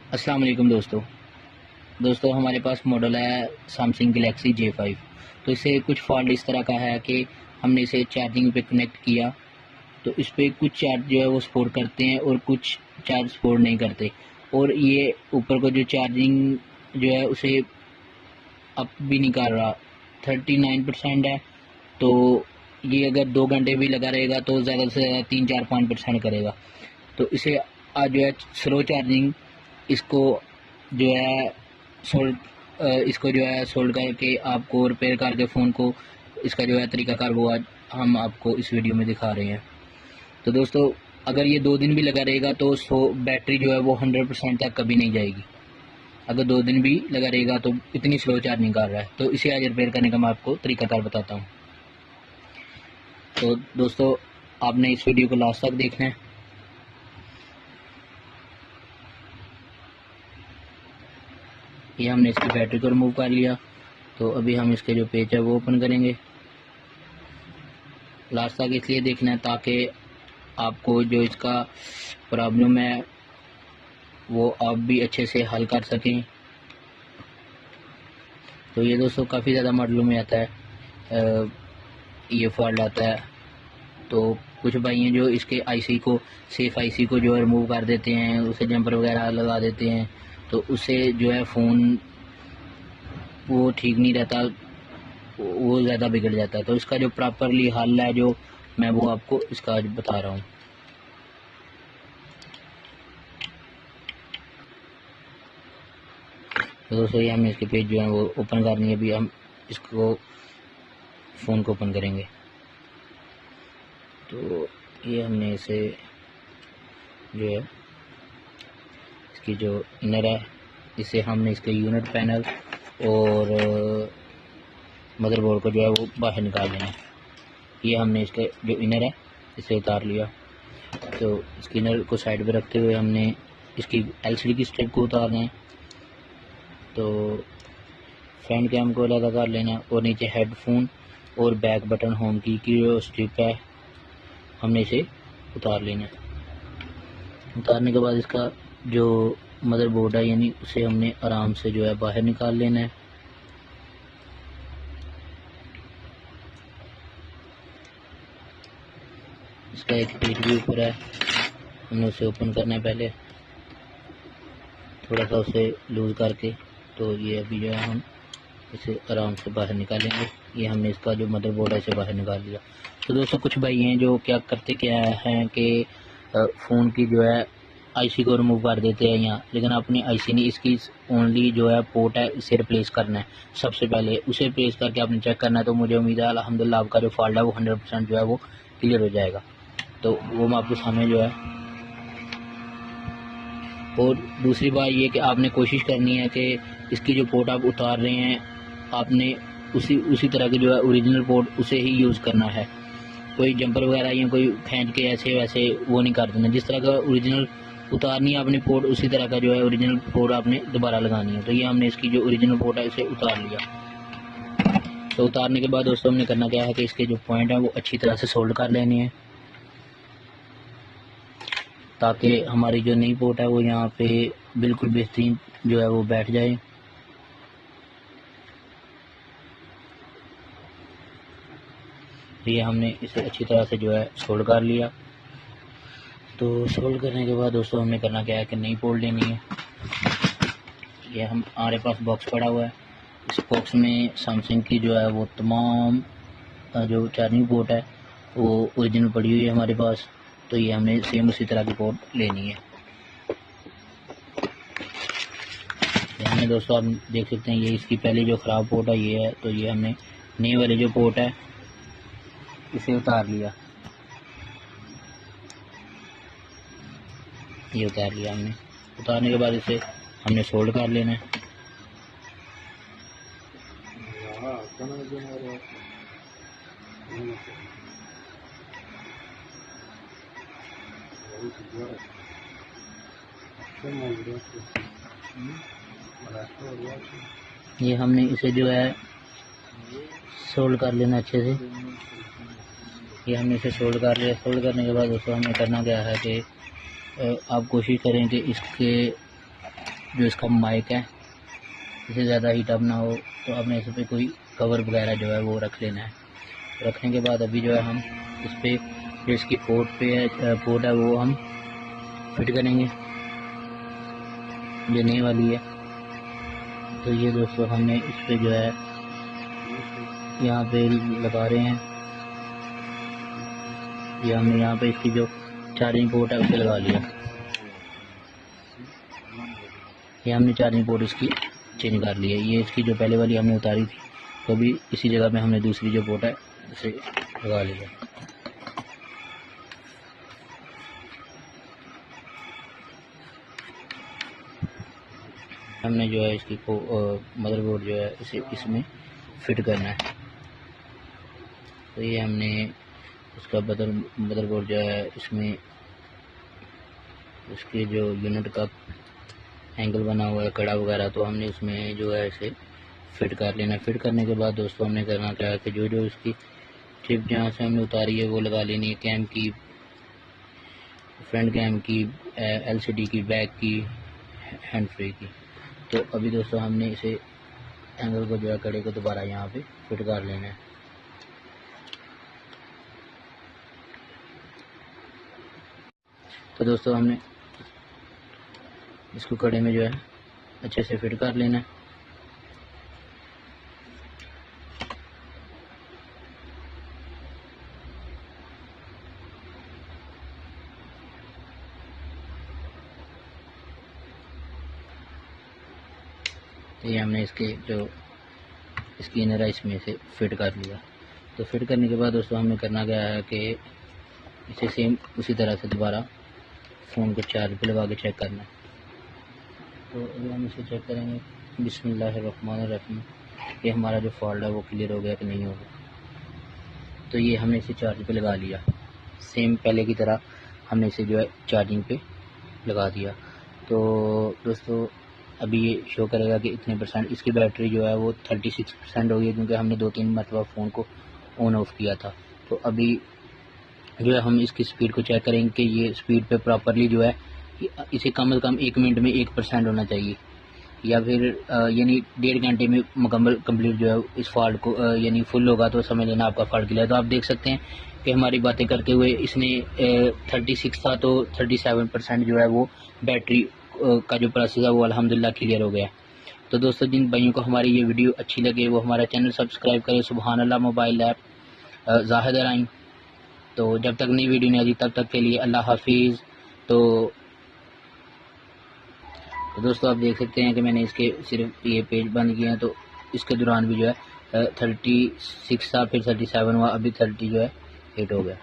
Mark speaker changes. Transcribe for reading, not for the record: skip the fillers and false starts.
Speaker 1: अस्सलाम वालेकुम दोस्तों हमारे पास मॉडल है सैमसंग गैलेक्सी J5। तो इसे कुछ फॉल्ट इस तरह का है कि हमने इसे चार्जिंग पे कनेक्ट किया तो इस पर कुछ चार्ज जो है वो सपोर्ट करते हैं और कुछ चार्ज सपोर्ट नहीं करते। और ये ऊपर को जो चार्जिंग जो है उसे अप भी नहीं कर रहा, 39% है। तो ये अगर 2 घंटे भी लगा रहेगा तो ज़्यादा से ज़्यादा 3-4-5% करेगा। तो इसे आज जो है स्लो चार्जिंग इसको जो है इसको जो है सोल्ड करके आपको रिपेयर करके फ़ोन को इसका जो है तरीकाकार वो आज हम आपको इस वीडियो में दिखा रहे हैं। तो दोस्तों अगर ये 2 दिन भी लगा रहेगा तो बैटरी जो है वो 100% तक कभी नहीं जाएगी। अगर 2 दिन भी लगा रहेगा तो इतनी स्लो चार्जिंग कर रहा है। तो इसे आज रिपेयर करने का मैं आपको तरीकाकार बताता हूँ। तो दोस्तों आपने इस वीडियो को लास्ट तक देखना है। ये हमने इसकी बैटरी को रिमूव कर लिया। तो अभी हम इसके जो पेज है वो ओपन करेंगे। लास्ट तक इसलिए देखना है ताकि आपको जो इसका प्रॉब्लम है वो आप भी अच्छे से हल कर सकें। तो ये दोस्तों काफ़ी ज़्यादा मॉडलों में आता है, ये फॉल्ट आता है। तो कुछ भाई हैं जो इसके आईसी को सेफ आईसी को जो है रिमूव कर देते हैं, उसे जंपर वगैरह लगा देते हैं। तो उससे जो है फ़ोन वो ठीक नहीं रहता, वो ज़्यादा बिगड़ जाता है। तो इसका जो प्रॉपरली हल है जो मैं वो आपको इसका आज बता रहा हूँ। तो दोस्तों ये हमने इसके पेज जो है वो ओपन करनी है। अभी हम इसको फ़ोन को ओपन करेंगे। तो ये हमने इसे जो है इसकी जो इनर है इसे हमने इसके यूनिट पैनल और मदरबोर्ड को जो है वो बाहर निकाल देना है। ये हमने इसके जो इनर है इसे उतार लिया। तो इसकी इनर को साइड पे रखते हुए हमने इसकी एलसीडी की स्ट्रिप को उतारना है। तो फ्रंट कैम को अलग कर लेना है और नीचे हेडफोन और बैक बटन होम की जो स्ट्रिप है हमने इसे उतार लेना है। उतारने के बाद इसका जो मदरबोर्ड है यानी उसे हमने आराम से जो है बाहर निकाल लेना है। इसका एक पेज भी ऊपर है, हमने उसे ओपन करना है पहले थोड़ा सा उसे लूज़ करके। तो ये अभी जो है हम इसे आराम से बाहर निकालेंगे। ये हमने इसका जो मदरबोर्ड है इसे बाहर निकाल लिया। तो दोस्तों कुछ भाई हैं जो क्या करते क्या हैं कि फ़ोन की जो है आईसी को रिमूव कर देते हैं यहाँ, लेकिन अपनी आईसी नहीं, इसकी ओनली जो है पोर्ट है इसे रिप्लेस करना है। सबसे पहले उसे रिप्लेस करके आपने चेक करना है। तो मुझे उम्मीद है अल्हम्दुलिल्लाह आपका जो फॉल्ट है वो 100% जो है वो क्लियर हो जाएगा। तो वो मैं आपके सामने जो है। और दूसरी बात ये कि आपने कोशिश करनी है कि इसकी जो पोर्ट आप उतार रहे हैं आपने उसी तरह के जो है ओरिजिनल पोर्ट उसे ही यूज़ करना है। कोई जंपर वगैरह या कोई खींच के ऐसे वैसे वो नहीं कर देना। जिस तरह का ओरिजिनल उतारनी है आपने पोर्ट उसी तरह का जो है ओरिजिनल पोर्ट आपने दोबारा लगानी है। तो ये हमने इसकी जो ओरिजिनल पोर्ट है इसे उतार लिया। तो उतारने के बाद दोस्तों हमने करना क्या है कि इसके जो पॉइंट है वो अच्छी तरह से सोल्ड कर लेने हैं ताकि हमारी जो नई पोर्ट है वो यहाँ पे बिल्कुल बेहतरीन जो है वो बैठ जाए। ये हमने इसे अच्छी तरह से जो है सोल्ड कर लिया। तो सोल्ड करने के बाद दोस्तों हमने करना क्या है कि नई पोर्ट लेनी है। ये हमारे पास बॉक्स पड़ा हुआ है। इस बॉक्स में सैमसंग की जो है वो तमाम जो चार्जिंग पोर्ट है वो ओरिजिनल पड़ी हुई है हमारे पास। तो ये हमने सेम उसी तरह की पोर्ट लेनी है। हमने दोस्तों आप देख सकते हैं ये इसकी पहली जो ख़राब पोर्ट है ये है। तो ये हमने नई वाली जो पोर्ट है इसे उतार लिया। ये उतार लिया हमने। उतारने के बाद इसे हमने सोल्ड कर लेना है। ये हमने इसे जो है सोल्ड कर लेना अच्छे से। ये हमने इसे सोल्ड कर लिया। सोल्ड करने के बाद दोस्तों हमें करना क्या है कि आप कोशिश करें कि इसके जो इसका माइक है इससे ज़्यादा हीट अप ना हो, तो आपने इस पर कोई कवर वगैरह जो है वो रख लेना है। रखने के बाद अभी जो है हम इस पर जो इसकी पोर्ट है वो हम फिट करेंगे, जो नई वाली है। तो ये दोस्तों हमने इस पर जो है यहाँ पे लगा रहे हैं, ये हमने यहाँ पे इसकी जो चार्जिंग पोर्ट है उसे लगा लिया। ये हमने चार्जिंग पोर्ट इसकी चेंज कर लिया। ये इसकी जो पहले वाली हमने उतारी थी, तो अभी इसी जगह पे हमने दूसरी जो पोर्ट है उसे लगा लिया। हमने जो है इसकी मदरबोर्ड जो है इसे इसमें फिट करना है। तो ये हमने उसका मदरबोर्ड जो है इसमें उसके जो यूनिट का एंगल बना हुआ है, कड़ा वगैरह, तो हमने उसमें जो है इसे फिट कर लेना। फिट करने के बाद दोस्तों हमने करना क्या है कि जो इसकी चिप जहाँ से हमने उतारी है वो लगा लेनी है, कैम की, फ्रंट कैम की, एलसीडी की, बैक की, हैंड फ्री की। तो अभी दोस्तों हमने इसे एंगल को जो है कड़े को दोबारा यहाँ पे फिट कर लेना है। तो दोस्तों हमने इसको कड़े में जो है अच्छे से फिट कर लेना है। तो ये हमने इसके जो इसकी इनर है इसमें से फिट कर लिया। तो फिट करने के बाद दोस्तों हमने करना क्या है कि इसे सेम उसी तरह से दोबारा फ़ोन को चार्ज पे लगा के चेक करना है। तो अभी हम इसे चेक करेंगे। बिस्मिल्लाहिर्रहमानिर्रहीम, ये हमारा जो फॉल्ट है वो क्लियर हो गया कि नहीं होगा। तो ये हमने इसे चार्ज पे लगा लिया, सेम पहले की तरह हमने इसे जो है चार्जिंग पे लगा दिया। तो दोस्तों अभी ये शो करेगा कि इतने परसेंट इसकी बैटरी जो है वो 36% हो गई, क्योंकि हमने 2-3 मरतबा फ़ोन को ऑन ऑफ किया था। तो अभी जो है हम इसकी स्पीड को चेक करेंगे कि ये स्पीड पे प्रॉपरली जो है इसे कम से कम 1 मिनट में 1% होना चाहिए, या फिर यानी 1.5 घंटे में मुकम्मल कंप्लीट जो है इस फॉल्ट को यानी फुल होगा, तो समझ लेना आपका फॉल्ट क्लियर है। तो आप देख सकते हैं कि हमारी बातें करते हुए इसने 36 था, तो 37% जो है वो बैटरी का जो प्रोसेस है वो अल्हम्दुलिल्लाह क्लियर हो गया। तो दोस्तों जिन भाइयों को हमारी ये वीडियो अच्छी लगे वो हमारा चैनल सब्सक्राइब करें, सुभान अल्लाह मोबाइल ऐप जाहिद राइन। तो जब तक नई वीडियो नहीं आती तब तक के लिए अल्लाह हाफिज़। तो दोस्तों आप देख सकते हैं कि मैंने इसके सिर्फ ये पेज बंद किए हैं, तो इसके दौरान भी जो है 36 था, फिर 37 हुआ, अभी 30 जो है 8 हो गया।